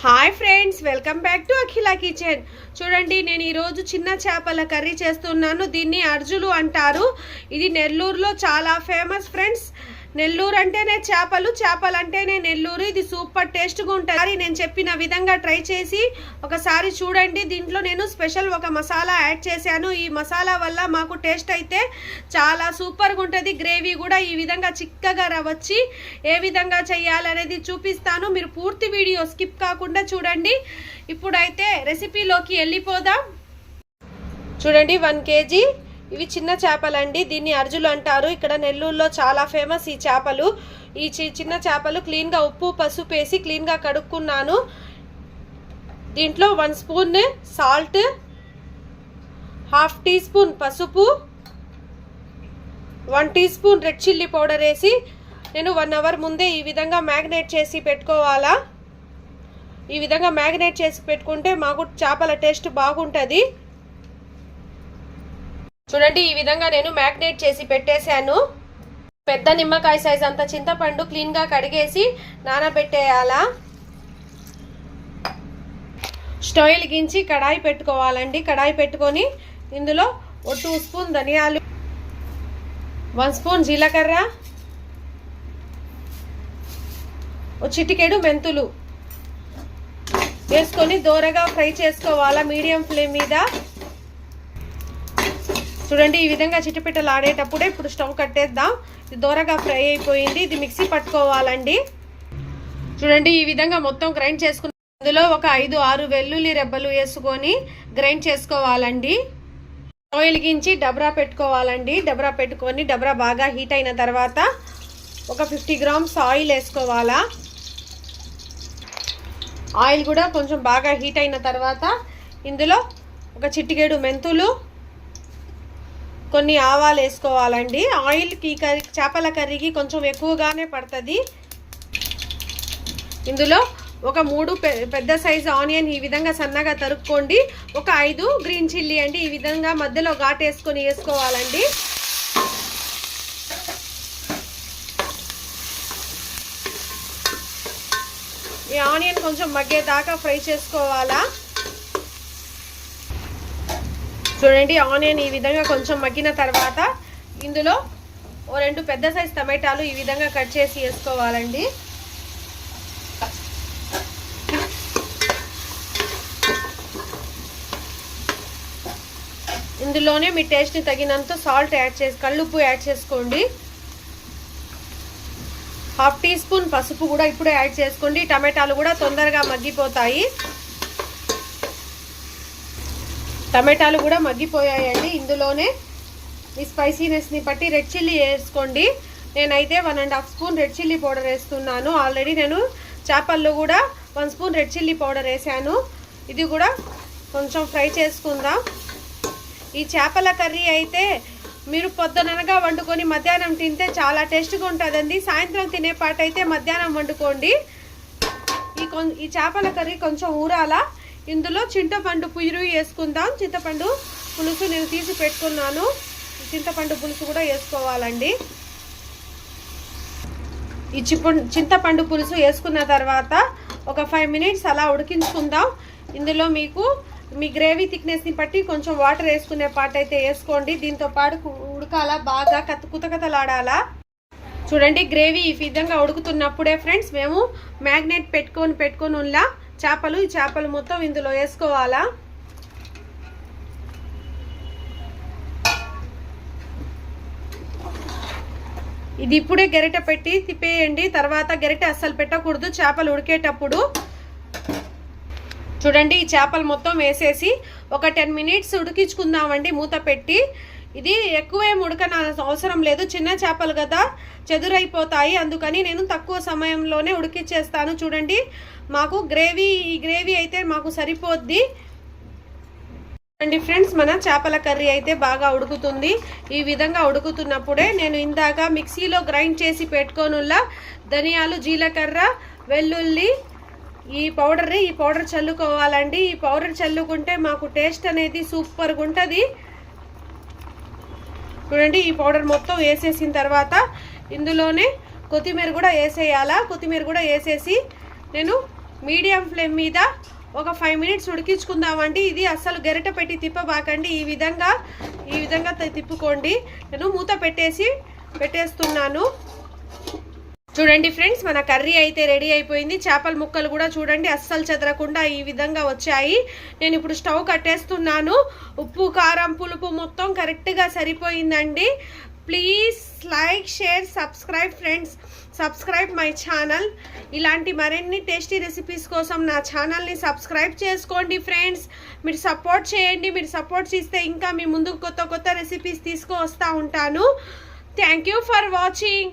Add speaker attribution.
Speaker 1: Hi friends, welcome back to Akhila kitchen. చూడండి, నేను ఈరోజు చిన్న చేపల కర్రీ చేస్తున్నాను. దీన్ని అర్జులు అంటారు. ఇది నెల్లూరులో చాలా ఫేమస్ ఫ్రెండ్స్. నెల్లూరు అంటేనే చేపలు, చేపలు అంటేనే నెల్లూరు. ఇది సూపర్ టేస్ట్గా ఉంటుంది. నేను చెప్పిన విధంగా ట్రై చేసి ఒకసారి చూడండి. దీంట్లో నేను స్పెషల్ ఒక మసాలా యాడ్ చేశాను. ఈ మసాలా వల్ల మాకు టేస్ట్ అయితే చాలా సూపర్గా ఉంటుంది. గ్రేవీ కూడా ఈ విధంగా చిక్కగా రవ్వచ్చి ఏ విధంగా చేయాలనేది చూపిస్తాను. మీరు పూర్తి వీడియో స్కిప్ కాకుండా చూడండి. ఇప్పుడైతే రెసిపీలోకి వెళ్ళిపోదాం. చూడండి, 1 kg ఇవి చిన్న చేపలండి. దీన్ని అర్జులు అంటారు. ఇక్కడ నెల్లూరులో చాలా ఫేమస్ ఈ చేపలు. ఈ చిన్న చేపలు క్లీన్గా ఉప్పు పసుపు వేసి క్లీన్గా కడుక్కున్నాను. దీంట్లో 1 స్పూన్ సాల్ట్, 1/2 టీ స్పూన్ పసుపు, 1 teaspoon red chilli powder వేసి నేను 1 అవర్ ముందే ఈ విధంగా మ్యాగ్నేట్ చేసి పెట్టుకోవాలా. ఈ విధంగా మ్యాగ్నేట్ చేసి పెట్టుకుంటే మాకు చేపల టేస్ట్ బాగుంటుంది. చూడండి, ఈ విధంగా నేను మ్యాగ్నేట్ చేసి పెట్టేశాను. పెద్ద నిమ్మకాయ సైజ్ అంత చింతపండు క్లీన్గా కడిగేసి నానబెట్టేయాలా. స్టవ్ వెలిగించి కడాయి పెట్టుకోవాలండి. కడాయి పెట్టుకొని ఇందులో 2 స్పూన్ ధనియాలు, 1 స్పూన్ జీలకర్ర, చిటికెడు మెంతులు వేసుకొని దోరగా ఫ్రై చేసుకోవాలా మీడియం ఫ్లేమ్ మీద. చూడండి, ఈ విధంగా చిటిపిట్టలు ఆడేటప్పుడే ఇప్పుడు స్టవ్ కట్టేద్దాం. ఇది దోరగా ఫ్రై అయిపోయింది. ఇది మిక్సీ పట్టుకోవాలండి. చూడండి, ఈ విధంగా మొత్తం గ్రైండ్ చేసుకున్న అందులో ఒక 5-6 వెల్లుల్లి రెబ్బలు వేసుకొని గ్రైండ్ చేసుకోవాలండి. స్టవ్ వెలిగించి డబ్రా పెట్టుకోవాలండి. డబ్రా పెట్టుకొని డబ్రా బాగా హీట్ అయిన తర్వాత ఒక 50 గ్రామ్స్ ఆయిల్ వేసుకోవాలా. ఆయిల్ కూడా కొంచెం బాగా హీట్ అయిన తర్వాత ఇందులో ఒక చిటికెడు మెంతులు, కొన్ని ఆవాలు వేసుకోవాలండి. ఆయిల్కి చేపల కర్రీకి కొంచెం ఎక్కువగానే పడుతుంది. ఇందులో ఒక 3 పెద్ద సైజు ఆనియన్ ఈ విధంగా సన్నగా తరుక్కోండి. ఒక 5 గ్రీన్ చిల్లీ అండి. ఈ విధంగా మధ్యలో ఘాట్ వేసుకొని వేసుకోవాలండి. ఈ ఆనియన్ కొంచెం మగ్గేదాకా ఫ్రై చేసుకోవాలా. చూడండి, ఆనియన్ ఈ విధంగా కొంచెం మగ్గిన తర్వాత ఇందులో 2 పెద్ద సైజు టమాటాలు ఈ విధంగా కట్ చేసి వేసుకోవాలండి. ఇందులోనే మీ టేస్ట్ని తగినంత సాల్ట్ కళ్ళుప్పు యాడ్ చేసుకోండి. 1/2 టీ స్పూన్ పసుపు కూడా ఇప్పుడే యాడ్ చేసుకోండి. టమాటాలు కూడా తొందరగా మగ్గిపోతాయి. టమాటాలు కూడా మగ్గిపోయాయండి. ఇందులోనే ఈ స్పైసీనెస్ని బట్టి రెడ్ చిల్లీ వేసుకోండి. నేనైతే 1.5 స్పూన్ రెడ్ చిల్లీ పౌడర్ వేస్తున్నాను. ఆల్రెడీ నేను చేపల్లో కూడా 1 స్పూన్ రెడ్ చిల్లీ పౌడర్ వేసాను. ఇది కూడా కొంచెం ఫ్రై చేసుకుందాం. ఈ చేపల కర్రీ అయితే మీరు పొద్దుననగా వండుకొని మధ్యాహ్నం తింటే చాలా టేస్ట్గా ఉంటుందండి. సాయంత్రం తినే పాట అయితే మధ్యాహ్నం వండుకోండి. ఈ చేపల కర్రీ కొంచెం ఊరాలా. ఇందులో చింతపండు పులుసు వేసుకుందాం. చింతపండు పులుసు నేను తీసి పెట్టుకున్నాను. చింతపండు పులుసు కూడా వేసుకోవాలండి. ఈ చింతపండు పులుసు వేసుకున్న తర్వాత ఒక 5 మినిట్స్ అలా ఉడికించుకుందాం. ఇందులో మీకు మీ గ్రేవీ థిక్నెస్ని బట్టి కొంచెం వాటర్ వేసుకునే పాట అయితే వేసుకోండి. దీంతో పాటు ఉడకాలా, బాగా కుతకతలాడాలా. చూడండి, గ్రేవీ ఈ విధంగా ఉడుకుతున్నప్పుడే ఫ్రెండ్స్ మేము మ్యాగ్నేట్ పెట్టుకొని ఉన్నా ఈ చేపలు మొత్తం ఇందులో వేసుకోవాలా. ఇది ఇప్పుడే గరిటె పెట్టి తిప్పేయండి. తర్వాత గరిటె అస్సలు పెట్టకూడదు చేపలు ఉడికేటప్పుడు. చూడండి, ఈ చేపలు మొత్తం వేసేసి ఒక 10 మినిట్స్ ఉడికించుకుందామండి మూత పెట్టి. ఇది ఎక్కువేం ఉడకనాల్సిన అవసరం లేదు. చిన్న చేపలు కదా, చెదురైపోతాయి. అందుకని నేను తక్కువ సమయంలోనే ఉడికిచ్చేస్తాను. చూడండి, మాకు ఈ గ్రేవీ అయితే మాకు సరిపోద్ది. అండి ఫ్రెండ్స్, మన చేపల కర్రీ అయితే బాగా ఉడుకుతుంది. ఈ విధంగా ఉడుకుతున్నప్పుడే నేను ఇందాక మిక్సీలో గ్రైండ్ చేసి పెట్టుకోనుల్లా ధనియాలు, జీలకర్ర, వెల్లుల్లి ఈ పౌడర్ చల్లుకోవాలండి. ఈ పౌడర్ చల్లుకుంటే మాకు టేస్ట్ అనేది సూపర్గా ఉంటుంది. చూడండి, ఈ పౌడర్ మొత్తం వేసేసిన తర్వాత ఇందులోనే కొత్తిమీర కూడా వేసేయాలా. కొత్తిమీర కూడా వేసేసి నేను మీడియం ఫ్లేమ్ మీద ఒక 5 మినిట్స్ ఉడికించుకుందామండి. ఇది అస్సలు గరిట పెట్టి తిప్పబాకండి, ఈ విధంగా తిప్పుకోండి. నేను మూత పెట్టేస్తున్నాను. చూడండి ఫ్రెండ్స్, మన కర్రీ అయితే రెడీ అయిపోయింది. చేపల ముక్కలు కూడా చూడండి అస్సలు చెదరకుండా ఈ విధంగా వచ్చాయి. నేను ఇప్పుడు స్టవ్ కట్టేస్తున్నాను. ఉప్పు కారం పులుపు మొత్తం కరెక్ట్గా సరిపోయిందండి. Please like share subscribe friends, subscribe my channel. ఇలాంటి మరిన్ని టేస్టీ రెసిపీస్ కోసం నా ఛానల్ని సబ్స్క్రైబ్ చేసుకోండి ఫ్రెండ్స్. మీరు సపోర్ట్ చేయండి. మీరు సపోర్ట్ చేస్తే ఇంకా మీ ముందుకు కొత్త రెసిపీస్ తీసుకువస్తూ ఉంటాను. Thank you for watching.